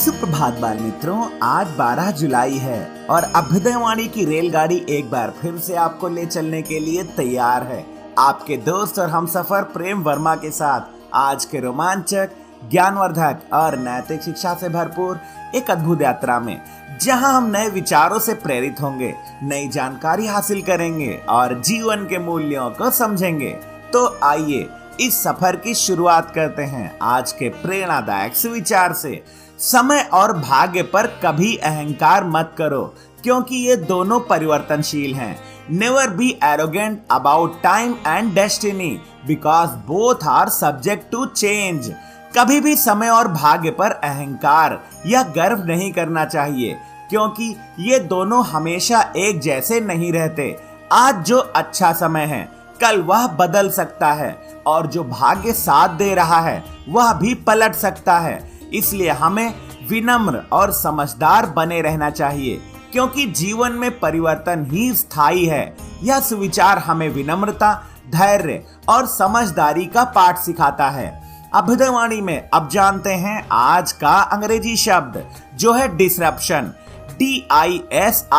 सुप्रभात बाल मित्रों, आज 12 जुलाई है और अभ्युदयवाणी की रेलगाड़ी एक बार फिर से आपको ले चलने के लिए तैयार है। आपके दोस्त और हमसफर प्रेम वर्मा के साथ आज के रोमांचक, ज्ञानवर्धक और नैतिक शिक्षा से भरपूर एक अद्भुत यात्रा में, जहां हम नए विचारों से प्रेरित होंगे, नई जानकारी हासिल करेंगे और जीवन के मूल्यों को समझेंगे। तो आइए इस सफर की शुरुआत करते हैं आज के प्रेरणादायक सुविचार से। समय और भाग्य पर कभी अहंकार मत करो, क्योंकि ये दोनों परिवर्तनशील हैं। Never be arrogant about time and destiny because both are subject to change. कभी भी समय और भाग्य पर अहंकार या गर्व नहीं करना चाहिए, क्योंकि ये दोनों हमेशा एक जैसे नहीं रहते। आज जो अच्छा समय है, कल वह बदल सकता है, और जो भाग्य साथ दे रहा है वह भी पलट सकता है। इसलिए हमें विनम्र और समझदार बने रहना चाहिए, क्योंकि जीवन में परिवर्तन ही स्थायी है। यह सुविचार हमें विनम्रता, धैर्य और समझदारी का पाठ सिखाता है। अभ्युदयवाणी में अब जानते हैं आज का अंग्रेजी शब्द, जो है डिसरप्शन। DISRUPTION।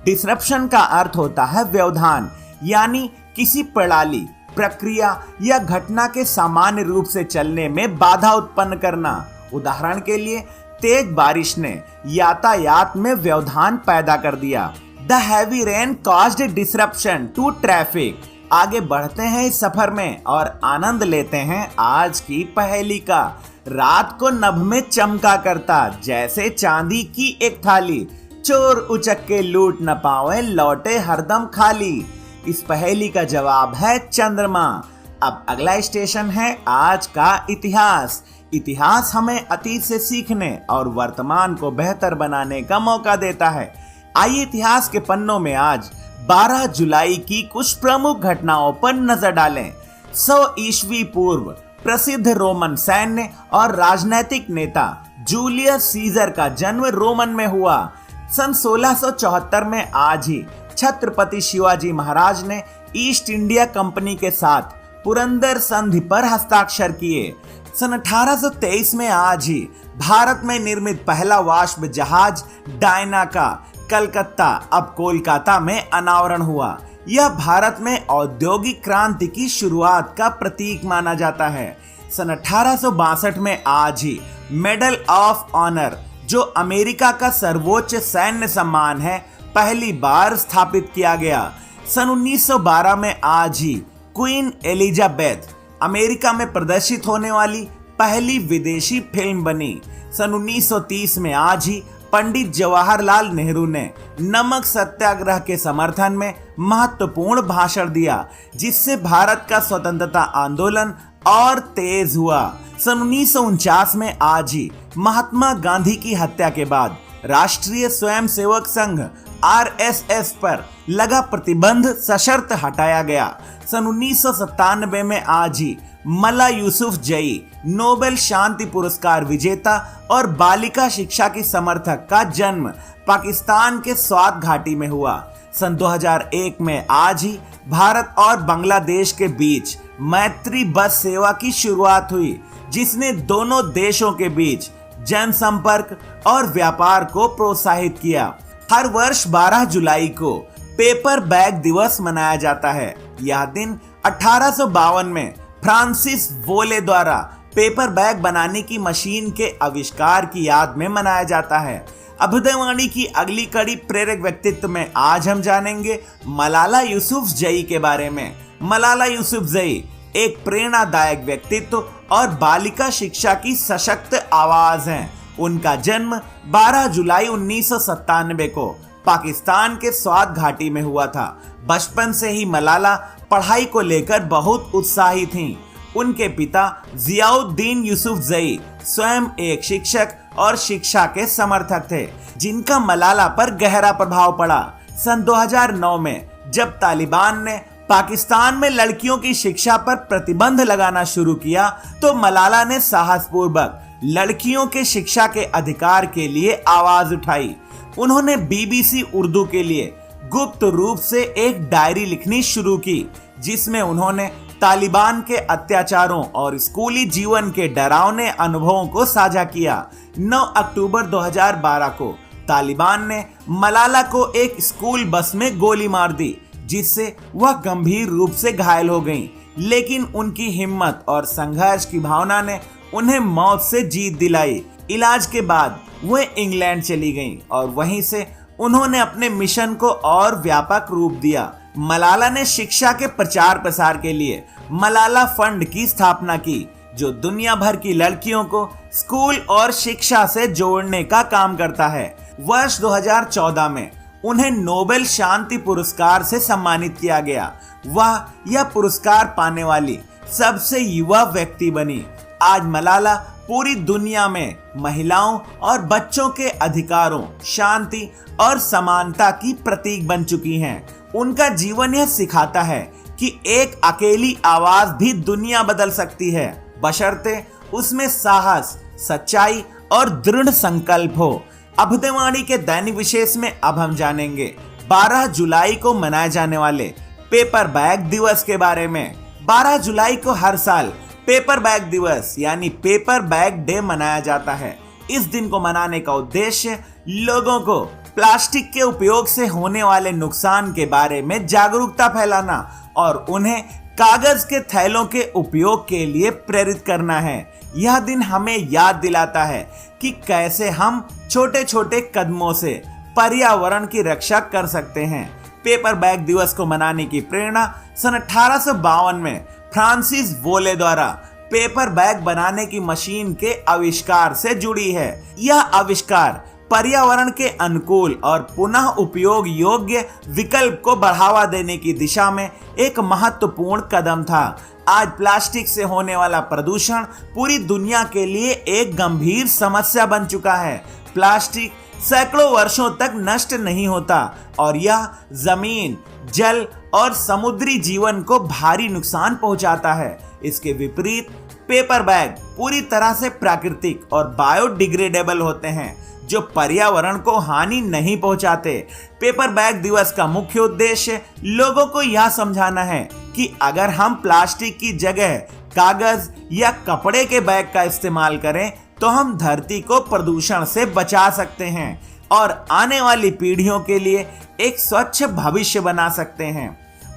डिसरप्शन का अर्थ होता है व्यवधान, यानी किसी प्रणाली, प्रक्रिया या घटना के सामान्य रूप से चलने में बाधा उत्पन्न करना। उदाहरण के लिए, तेज बारिश ने यातायात में व्यवधान पैदा कर दिया। The heavy rain caused disruption to traffic. आगे बढ़ते हैं इस सफर में और आनंद लेते हैं आज की पहेली का। रात को नभ में चमका करता, जैसे चांदी की एक थाली, चोर उचक के लूट न पावे, लौटे हरदम खाली। इस पहेली का जवाब है चंद्रमा। अब अगला स्टेशन है आज का इतिहास। इतिहास हमें अतीत से सीखने और वर्तमान को बेहतर बनाने का मौका देता है। आइए इतिहास के पन्नों में आज 12 जुलाई की कुछ प्रमुख घटनाओं पर नजर डालें। 100 ईस्वी पूर्व प्रसिद्ध रोमन सैन्य और राजनैतिक नेता जूलियस सीजर का जन्म रोमन में हुआ। सन 1674 में आज ही छत्रपति शिवाजी महाराज ने ईस्ट इंडिया कंपनी के साथ पुरंदर संधि पर हस्ताक्षर किए। सन 1823 में आज ही भारत में निर्मित पहला वाष्प जहाज डायना का कलकत्ता, अब कोलकाता में अनावरण हुआ। यह भारत में औद्योगिक क्रांति की शुरुआत का प्रतीक माना जाता है। सन 1862 में आज ही मेडल ऑफ ऑनर, जो अमेरिका का सर्वोच्च सैन्य सम्मान है, पहली बार स्थापित किया गया। सन 1912 में आज ही क्वीन एलिजाबेथ अमेरिका में प्रदर्शित होने वाली पहली विदेशी फिल्म बनी। सन 1930 में आज ही पंडित जवाहरलाल नेहरू ने नमक सत्याग्रह के समर्थन में महत्वपूर्ण भाषण दिया, जिससे भारत का स्वतंत्रता आंदोलन और तेज हुआ। सन 1949 में आज ही महात्मा गांधी की हत्या के बाद राष्ट्रीय स्वयंसेवक संघ RSS पर लगा प्रतिबंध सशर्त हटाया गया। सन 1997 में आज ही मल्ला यूसुफजई, नोबेल शांति पुरस्कार विजेता और बालिका शिक्षा की समर्थक का जन्म पाकिस्तान के स्वात घाटी में हुआ। सन 2001 में आज ही भारत और बांग्लादेश के बीच मैत्री बस सेवा की शुरुआत हुई, जिसने दोनों देशों के बीच जनसंपर्क और व्यापार को प्रोत्साहित किया। हर वर्ष 12 जुलाई को पेपर बैग दिवस मनाया जाता है। यह दिन 1852 में फ्रांसिस वोले द्वारा पेपर बैग बनाने की मशीन के आविष्कार की याद में मनाया जाता है। अभ्युदयवाणी की अगली कड़ी प्रेरक व्यक्तित्व में आज हम जानेंगे मलाला यूसुफजई के बारे में। मलाला यूसुफजई एक प्रेरणादायक व्यक्तित्व और बालिका शिक्षा की सशक्त आवाज हैं। उनका जन्म 12 जुलाई 1997 को पाकिस्तान के स्वात घाटी में हुआ था। बचपन से ही मलाला पढ़ाई को लेकर बहुत उत्साही थीं। उनके पिता जियाउद्दीन यूसुफजई स्वयं एक शिक्षक और शिक्षा के समर्थक थे, जिनका मलाला पर गहरा प्रभाव पड़ा। सन 2009 में जब तालिबान ने पाकिस्तान में लड़कियों की शिक्षा पर प्रतिबंध लगाना शुरू किया, तो मलाला ने साहसपूर्वक लड़कियों के शिक्षा के अधिकार के लिए आवाज उठाई। उन्होंने BBC उर्दू के लिए गुप्त रूप से एक डायरी लिखनी शुरू की, जिसमें उन्होंने तालिबान के अत्याचारों और स्कूली जीवन के डरावने अनुभवों को साझा किया। 9 अक्टूबर 2012 को तालिबान ने मलाला को एक स्कूल बस में गोली मार दी, जिससे वह गंभीर रूप से घायल हो गईं। लेकिन उनकी हिम्मत और संघर्ष की भावना ने उन्हें मौत से जीत दिलाई। इलाज के बाद वह इंग्लैंड चली गईं और वहीं से उन्होंने अपने मिशन को और व्यापक रूप दिया। मलाला ने शिक्षा के प्रचार प्रसार के लिए मलाला फंड की स्थापना की, जो दुनिया भर की लड़कियों को स्कूल और शिक्षा से जोड़ने का काम करता है। वर्ष 2014 में उन्हें नोबेल शांति पुरस्कार से सम्मानित किया गया। वह यह पुरस्कार पाने वाली सबसे युवा व्यक्ति बनी। आज मलाला पूरी दुनिया में महिलाओं और बच्चों के अधिकारों, शांति और समानता की प्रतीक बन चुकी हैं। उनका जीवन यह सिखाता है कि एक अकेली आवाज भी दुनिया बदल सकती है, बशर्ते उसमें साहस, सच्चाई और दृढ़ संकल्प हो। अभ्युदयवाणी के दैनिक विशेष में अब हम जानेंगे 12 जुलाई को मनाए जाने वाले पेपर बैग दिवस के बारे में। 12 जुलाई को हर साल पेपर बैग दिवस यानी पेपर बैग डे मनाया जाता है। इस दिन को मनाने का उद्देश्य लोगों को प्लास्टिक के उपयोग से होने वाले नुकसान के बारे में जागरूकता फैलाना और उन्हें कागज के थैलों के उपयोग के लिए प्रेरित करना है। यह दिन हमें याद दिलाता है कि कैसे हम छोटे छोटे कदमों से पर्यावरण की रक्षा कर सकते हैं। पेपर बैग दिवस को मनाने की प्रेरणा सन 1852 में फ्रांसिस वोले द्वारा पेपर बैग बनाने की मशीन के आविष्कार से जुड़ी है। यह आविष्कार पर्यावरण के अनुकूल और पुनः उपयोग योग्य विकल्प को बढ़ावा देने की दिशा में एक महत्वपूर्ण कदम था। आज प्लास्टिक से होने वाला प्रदूषण पूरी दुनिया के लिए एक गंभीर समस्या बन चुका है। प्लास्टिक सैकड़ों वर्षों तक नष्ट नहीं होता और यह जमीन, जल और समुद्री जीवन को भारी नुकसान पहुंचाता है। इसके विपरीत पेपर बैग पूरी तरह से प्राकृतिक और बायोडिग्रेडेबल होते हैं, जो पर्यावरण को हानि नहीं पहुंचाते। पेपर बैग दिवस का मुख्य उद्देश्य लोगों को यह समझाना है कि अगर हम प्लास्टिक की जगह कागज या कपड़े के बैग का इस्तेमाल करें तो हम धरती को प्रदूषण से बचा सकते हैं और आने वाली पीढ़ियों के लिए एक स्वच्छ भविष्य बना सकते हैं।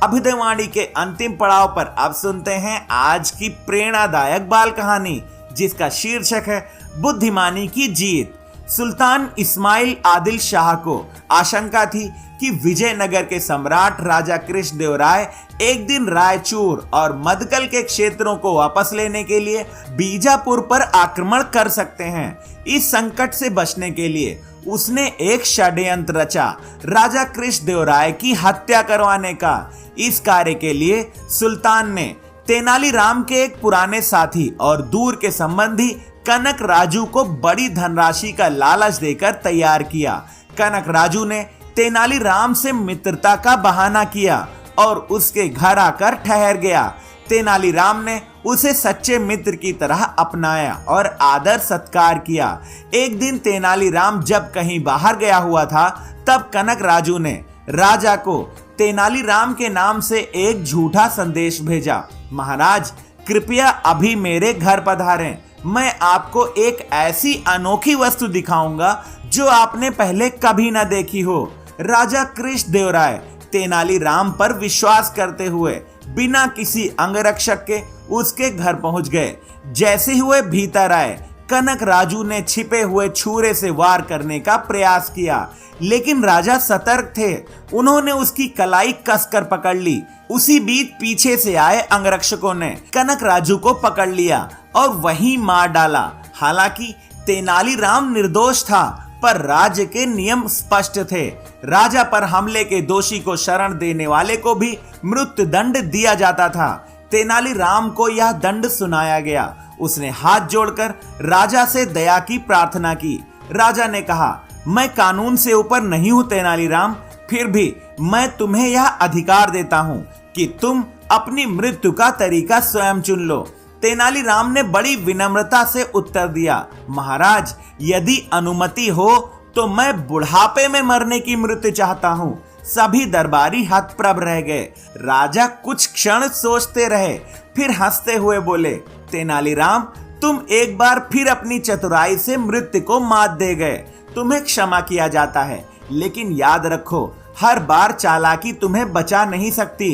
अभ्युदयवाणी के अंतिम पड़ाव पर अब सुनते हैं आज की प्रेरणादायक बाल कहानी, जिसका शीर्षक है बुद्धिमानी की जीत। सुल्तान इस्माइल आदिल शाह को आशंका थी कि विजयनगर के सम्राट राजा कृष्णदेवराय एक दिन रायचूर और मदकल के क्षेत्रों को वापस लेने के लिए बीजापुर पर आक्रमण कर सकते हैं। इस संकट से बचने के लिए उसने एक षड्यंत्र रचा, राजा कृष्णदेवराय की हत्या करवाने का। इस कार्य के लिए सुल्तान ने तेनालीराम के एक पुराने साथी और दूर के संबंधी कनक राजू को बड़ी धनराशि का लालच देकर तैयार किया। कनक राजू ने तेनालीराम से मित्रता का बहाना किया और उसके घर आकर ठहर गया। तेनालीराम ने उसे सच्चे मित्र की तरह अपनाया और आदर सत्कार किया। एक दिन तेनालीराम जब कहीं बाहर गया हुआ था, तब कनक राजू ने राजा को तेनालीराम के नाम से एक झूठा संदेश भेजा। महाराज, कृपया अभी मेरे घर पधारें। मैं आपको एक ऐसी अनोखी वस्तु दिखाऊंगा जो आपने पहले कभी न देखी हो। राजा कृष्णदेवराय तेनालीराम पर विश्वास करते हुए बिना किसी अंगरक्षक के उसके घर पहुंच गए। जैसे ही वे भीतर आए, कनक राजू ने छिपे हुए छुरे से वार करने का प्रयास किया, लेकिन राजा सतर्क थे। उन्होंने उसकी कलाई कसकर पकड़ ली। उसी बीच पीछे से आए अंगरक्षकों ने कनक राजू को पकड़ लिया और वहीं मार डाला। हालांकि तेनालीराम निर्दोष था, पर राज्य के नियम स्पष्ट थे। राजा पर हमले के दोषी को शरण देने वाले को भी मृत्यु दंड दिया जाता था। तेनालीराम को यह दंड सुनाया गया। उसने हाथ जोड़कर राजा से दया की प्रार्थना की। राजा ने कहा, मैं कानून से ऊपर नहीं हूं तेनालीराम, फिर भी मैं तुम्हें यह अधिकार देता हूं कि तुम अपनी मृत्यु का तरीका स्वयं चुन लो। तेनालीराम ने बड़ी विनम्रता से उत्तर दिया, महाराज, यदि अनुमति हो तो मैं बुढ़ापे में मरने की मृत्यु चाहता हूँ। सभी दरबारी हतप्रभ रह गए। राजा कुछ क्षण सोचते रहे, फिर हंसते हुए बोले, तेनालीराम, तुम एक बार फिर अपनी चतुराई से मृत्यु को मात दे गए। तुम्हें क्षमा किया जाता है, लेकिन याद रखो, हर बार चालाकी तुम्हें बचा नहीं सकती।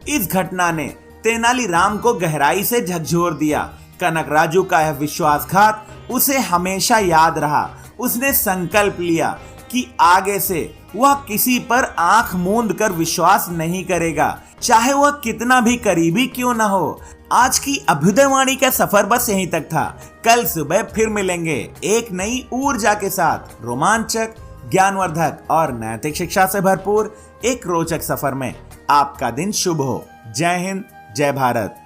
इस घटना ने तेनालीराम को गहराई से झकझोर दिया। कनकराजू का यह विश्वासघात उसे हमेशा याद रहा। उसने संकल्प लिया कि आगे से वह किसी पर आंख मूंद कर विश्वास नहीं करेगा, चाहे वह कितना भी करीबी क्यों न हो। आज की अभ्युदयवाणी का सफर बस यहीं तक था। कल सुबह फिर मिलेंगे एक नई ऊर्जा के साथ, रोमांचक, ज्ञानवर्धक और नैतिक शिक्षा से भरपूर एक रोचक सफर में। आपका दिन शुभ हो। जय हिंद, जय भारत।